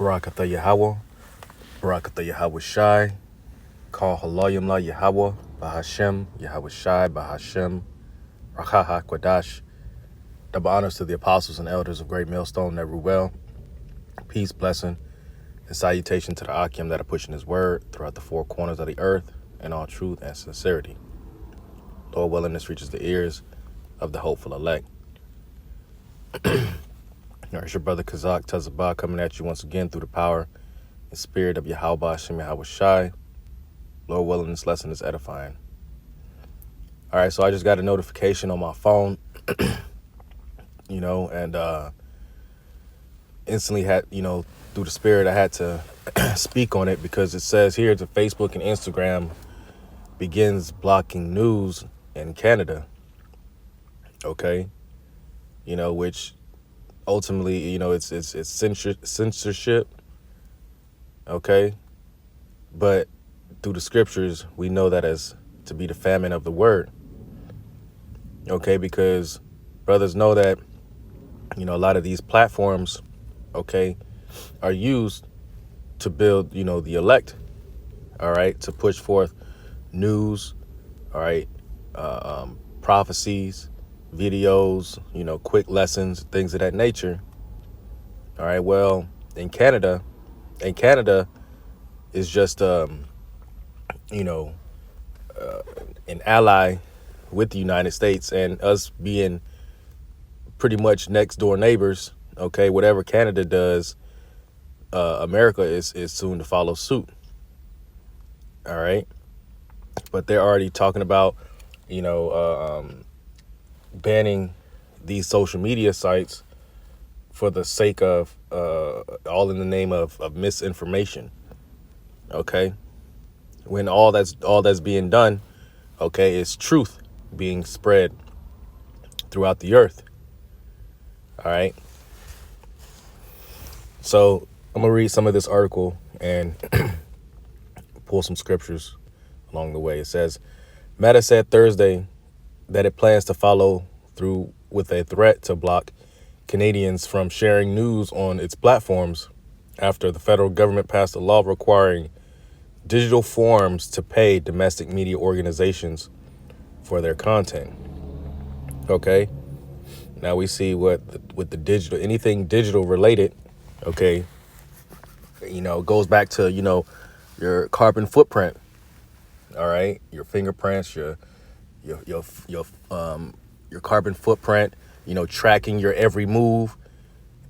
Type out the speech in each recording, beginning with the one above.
Barakatha Yahweh, Barakatha Yahweh Shai, Call Halayim La Yahweh, Bahashem, Yahweh Shai, Bahashem, Rakaha Kwadash. Double honors to the apostles and elders of Great Millstone, Neruel. Peace, blessing, and salutation to the Akim that are pushing his word throughout the four corners of the earth in all truth and sincerity. Lord willing, this reaches the ears of the hopeful elect. It's your brother Kazak Tazabah coming at you once again through the power and spirit of Yahweh Hashem Yahweh Shai. Lord willing, this lesson is edifying. All right, so I just got a notification on my phone, and instantly had, through the spirit, I had to speak on it because it says here that Facebook and Instagram begins blocking news in Canada. Okay, which ultimately, it's censorship. Okay, but through the scriptures, we know that as to be the famine of the word. Okay, because brothers know that, a lot of these platforms, okay, are used to build, the elect, all right, to push forth news, all right, prophecies, videos, quick lessons, things of that nature. All right, well, in Canada is just, an ally with the United States, and us being pretty much next door neighbors. Okay, whatever Canada does, America is soon to follow suit. All right, but they're already talking about, banning these social media sites for the sake of all in the name of misinformation. Okay, when all that's being done, okay, is truth being spread throughout the earth. All right. So I'm gonna read some of this article and pull some scriptures along the way. It says, Meta said Thursday that it plans to follow through with a threat to block Canadians from sharing news on its platforms after the federal government passed a law requiring digital forms to pay domestic media organizations for their content. Okay. Now we see with the digital, anything digital related, okay, goes back to, your carbon footprint. All right. Your fingerprints, your carbon footprint, tracking your every move,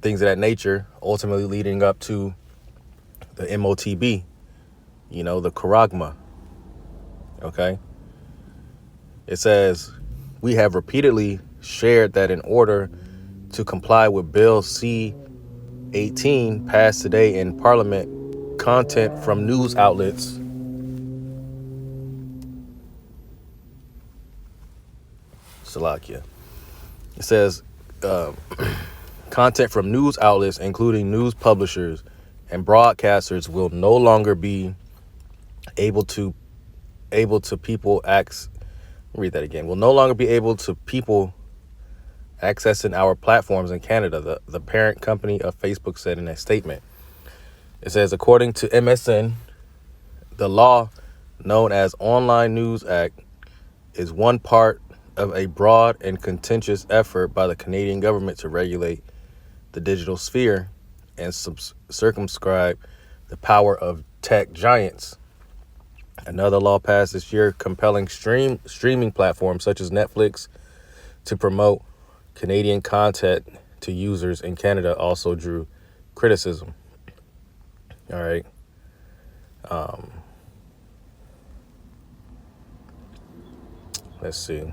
things of that nature, ultimately leading up to the MOTB, the Karagma. Okay. It says, we have repeatedly shared that in order to comply with Bill C-18 passed today in Parliament, content from news outlets Salakia. It says content from news outlets, including news publishers and broadcasters, will no longer be able to people read that again. Will no longer be able to people accessing our platforms in Canada, the parent company of Facebook said in a statement. It says, according to MSN, the law known as Online News Act is one part of a broad and contentious effort by the Canadian government to regulate the digital sphere and circumscribe the power of tech giants. Another law passed this year compelling streaming platforms such as Netflix to promote Canadian content to users in Canada also drew criticism. All right. Let's see.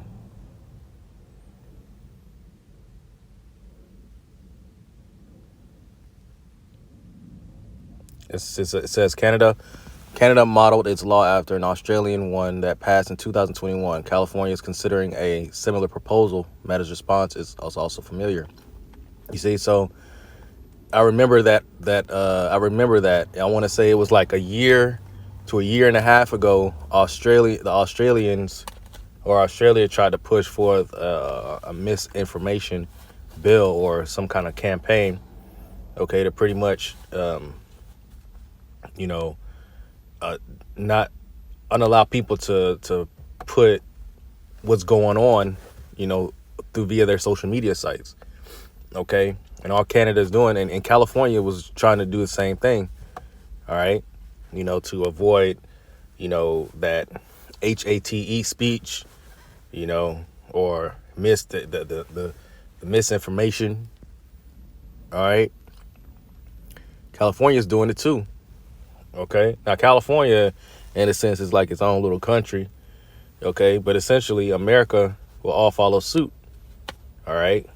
It says Canada modeled its law after an Australian one that passed in 2021. California is considering a similar proposal. Meta's response is also familiar. You see, so I remember that. I want to say it was like a year to a year and a half ago. Australia tried to push forth a misinformation bill or some kind of campaign, okay, to pretty much you know, not unallow people to put what's going on, through via their social media sites. Okay. And all Canada's doing, and California was trying to do the same thing. All right. To avoid, that HATE speech, or miss the misinformation. All right. California's doing it too. Okay. Now, California, in a sense, is like its own little country. Okay. But essentially, America will all follow suit. All right.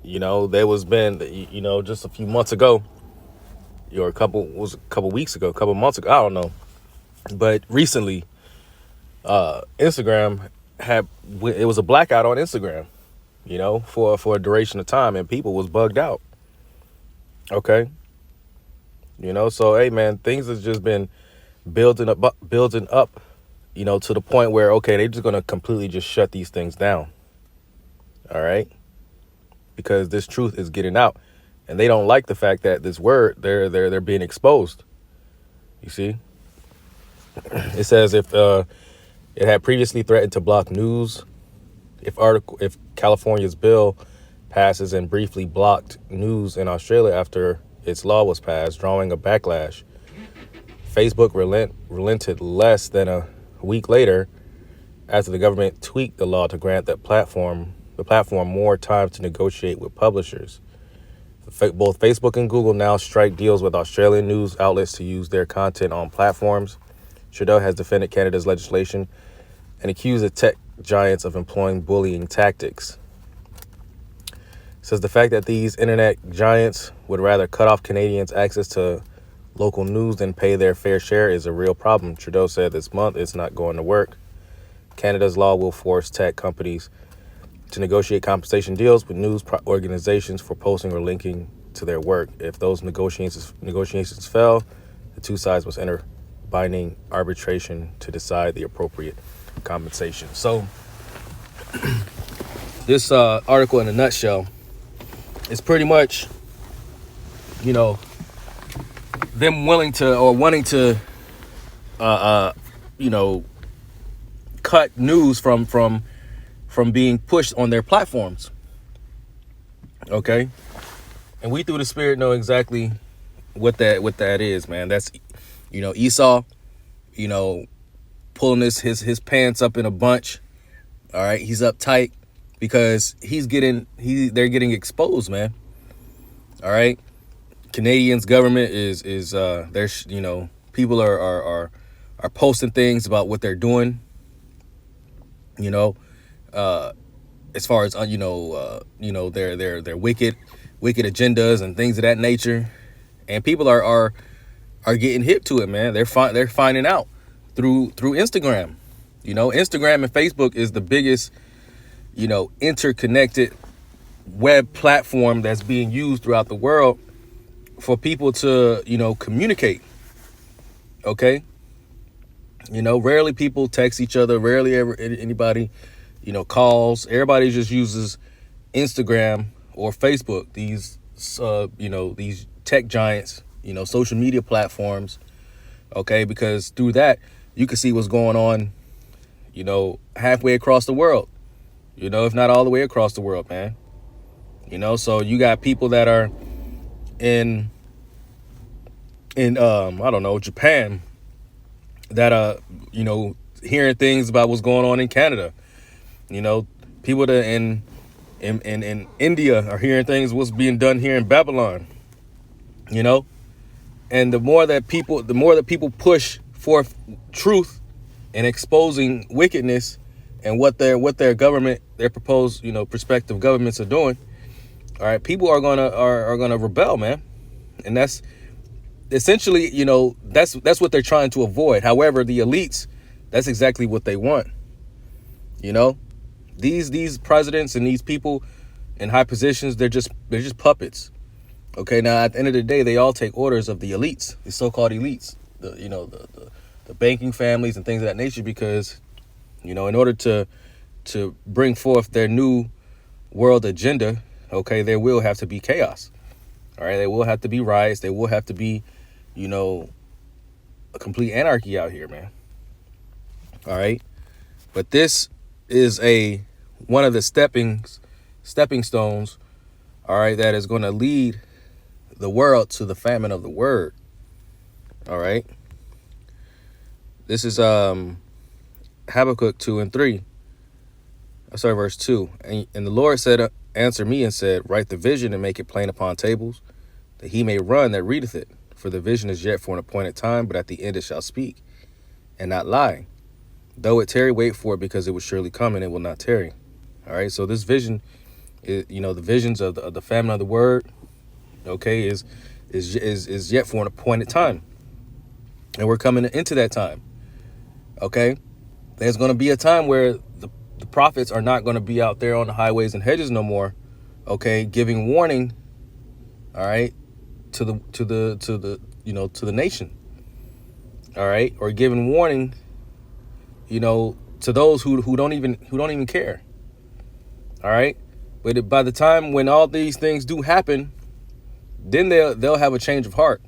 There was been, just a few months ago, or a couple weeks ago, a couple months ago, I don't know. But recently, Instagram it was a blackout on Instagram, for a duration of time, and people was bugged out. Okay. So, hey, man, things have just been building up, to the point where, okay, they're just going to completely just shut these things down. All right. Because this truth is getting out, and they don't like the fact that this word, they're being exposed. You see, it says if it had previously threatened to block news, if California's bill passes and briefly blocked news in Australia after its law was passed, drawing a backlash. Facebook relented less than a week later after the government tweaked the law to grant the platform more time to negotiate with publishers. Both Facebook and Google now strike deals with Australian news outlets to use their content on platforms. Trudeau has defended Canada's legislation and accused the tech giants of employing bullying tactics. Says the fact that these internet giants would rather cut off Canadians' access to local news than pay their fair share is a real problem. Trudeau said this month it's not going to work. Canada's law will force tech companies to negotiate compensation deals with news organizations for posting or linking to their work. If those negotiations fail, the two sides must enter binding arbitration to decide the appropriate compensation. So this article in a nutshell is pretty much, them willing to or wanting to, cut news from being pushed on their platforms. Okay. And we through the spirit know exactly what that is, man. That's, Esau, pulling his pants up in a bunch. All right. He's uptight because they're getting exposed, man. All right. Canadians government is there's, people are posting things about what they're doing, as far as, their wicked agendas and things of that nature. And people are getting hip to it, man. They're finding out through Instagram. Instagram and Facebook is the biggest, interconnected web platform that's being used throughout the world for people to, communicate. Okay. Rarely people text each other. Rarely ever anybody, calls. Everybody just uses Instagram or Facebook. These, these tech giants, social media platforms. Okay. Because through that, you can see what's going on, halfway across the world, if not all the way across the world, man. So you got people that are in I don't know, Japan, that hearing things about what's going on in Canada. People that in India are hearing things what's being done here in Babylon. And the more that people push forth truth and exposing wickedness and what their government, their proposed, prospective governments are doing, all right, people are gonna rebel, man. And that's essentially, that's what they're trying to avoid. However, the elites, that's exactly what they want. These presidents and these people in high positions, they're just puppets. Okay, now at the end of the day, they all take orders of the elites, the so-called elites, the banking families and things of that nature, because, in order to bring forth their new world agenda, okay, there will have to be chaos. All right, there will have to be riots. There will have to be, a complete anarchy out here, man. All right. But this is one of the stepping stones, all right, that is going to lead the world to the famine of the word. All right. This is Habakkuk 2:3. Sorry, verse 2. And the Lord said, answer me and said, write the vision and make it plain upon tables, that he may run that readeth it. For the vision is yet for an appointed time, but at the end it shall speak, and not lie. Though it tarry, wait for it, because it will surely come, and it will not tarry. All right, so this vision, is, the visions of the famine of the word, okay, is yet for an appointed time. And we're coming into that time, okay? There's going to be a time where the prophets are not going to be out there on the highways and hedges no more, okay, giving warning, all right, to the nation, all right, or giving warning, to those who don't even care, all right. But by the time when all these things do happen, then they'll have a change of heart,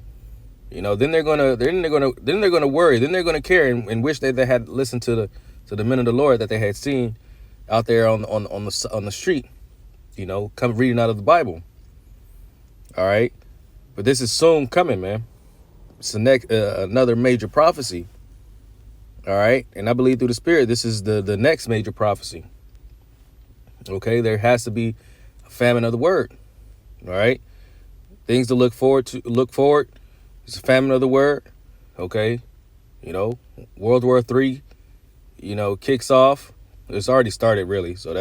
Then they're gonna worry, then they're gonna care and wish that they had listened to the men of the Lord that they had seen out there on the street, come reading out of the Bible. All right, but this is soon coming, man. It's another major prophecy. All right, and I believe through the Spirit, this is the next major prophecy. Okay, there has to be a famine of the word. All right, things to look forward to. It's a famine of the word. Okay, World War III, kicks off. It's already started, really. So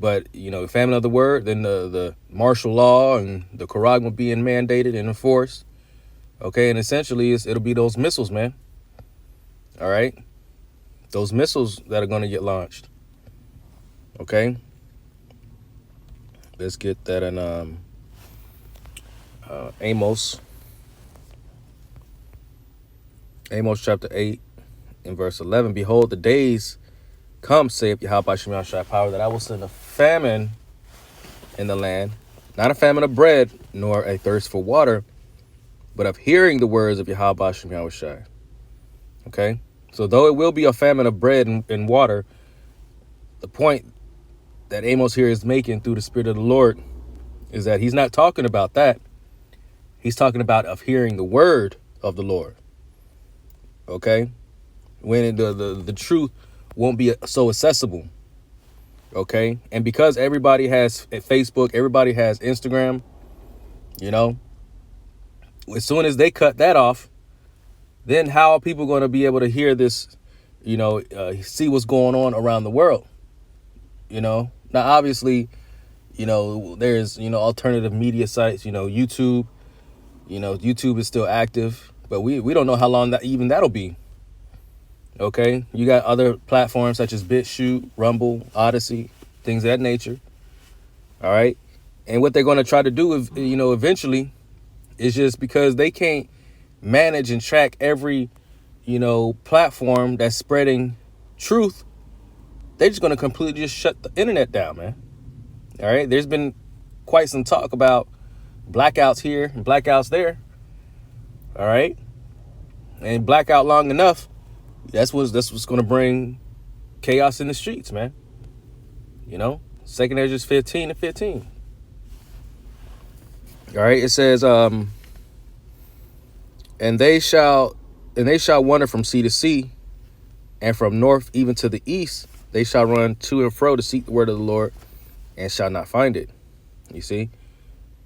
but famine of the word. Then the martial law and the Quran being mandated and enforced. Okay, and essentially it'll be those missiles, man. All right, those missiles that are going to get launched. Okay, let's get that in Amos chapter 8 and verse 11. Behold, the days come, saith Yahweh Shem Yahshua power, that I will send a famine in the land, not a famine of bread, nor a thirst for water, but of hearing the words of Yahweh Shem Yahshua. Okay, so though it will be a famine of bread and water, the point that Amos here is making through the Spirit of the Lord is that he's not talking about that. He's talking about of hearing the word of the Lord. Okay, when the truth won't be so accessible. Okay, and because everybody has Facebook, everybody has Instagram, as soon as they cut that off, then how are people going to be able to hear this, see what's going on around the world? Now, obviously, there's, alternative media sites, YouTube, YouTube is still active, but we don't know how long that'll be. Okay, you got other platforms such as BitChute, Rumble, Odyssey, things of that nature. All right, and what they're going to try to do, eventually, is just because they can't manage and track every, platform that's spreading truth. They're just going to completely just shut the internet down, man. All right, there's been quite some talk about blackouts here and blackouts there. All right, and blackout long enough. That's what's going to bring chaos in the streets, man. 2 Ezra 15:15. All right, it says, and they shall wander from sea to sea, and from north even to the east. They shall run to and fro to seek the word of the Lord, and shall not find it. You see,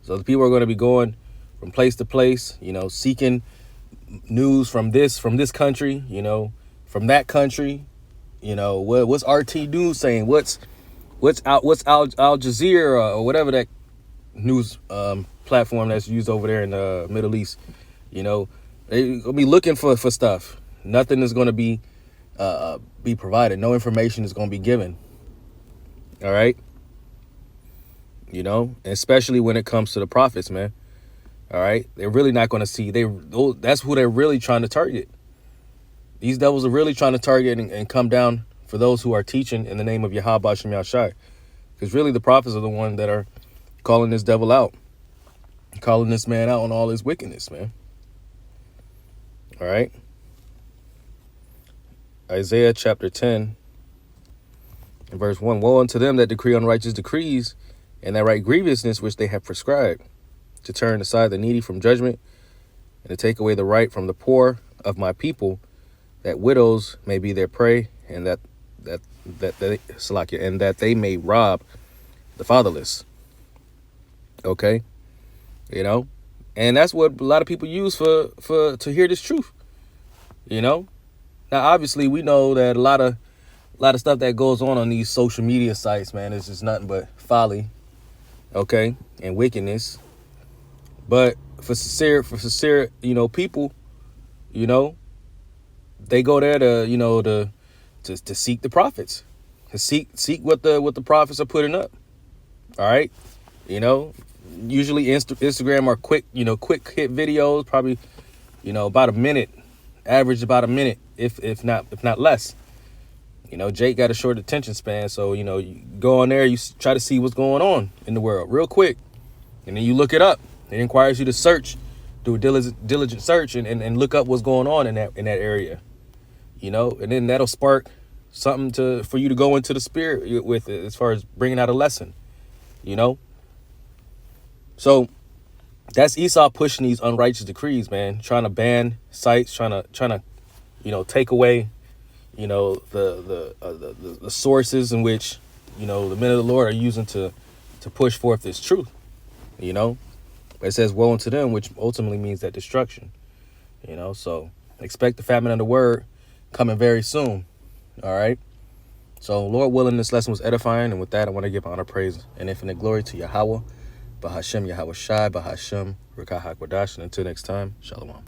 so the people are going to be going from place to place, seeking news from this country, from that country, what's RT News saying, what's Al Jazeera or whatever that news platform that's used over there in the Middle East. They're gonna be looking for stuff. Nothing is going to be provided. No information is going to be given. All right, especially when it comes to the prophets, man. All right, they're really not going to see. That's who they're really trying to target. These devils are really trying to target and come down for those who are teaching in the name of Yahweh Shem Yahshai. Because really the prophets are the ones that are calling this devil out, calling this man out on all his wickedness, man. All right. Isaiah chapter 10 and verse 1. Woe unto them that decree unrighteous decrees, and that write grievousness which they have prescribed, to turn aside the needy from judgment, and to take away the right from the poor of my people, that widows may be their prey, and that they may rob the fatherless. Okay, and that's what a lot of people use for to hear this truth. Now, obviously, we know that a lot of stuff that goes on these social media sites, man, is just nothing but folly, okay, and wickedness. But for sincere, people, they go there to seek the prophets, to seek what the prophets are putting up. All right, usually Instagram are quick hit videos, probably about a minute, average about a minute, if not less. Jake got a short attention span, so you go on there, you try to see what's going on in the world real quick, and then you look it up. It requires you to search, do a diligent search, and look up what's going on in that area, and then that'll spark something for you to go into the spirit with it, as far as bringing out a lesson, So that's Esau pushing these unrighteous decrees, man, trying to ban sites, trying to take away the sources in which the men of the Lord are using to push forth this truth. It says woe unto them, which ultimately means that destruction. So expect the famine of the word coming very soon. All right. So Lord willing, this lesson was edifying, and with that, I want to give honor, praise, and infinite glory to Yahweh, Bahashem Yahweh Shai, Bahashem Rekah HaKodash, and until next time, Shalom.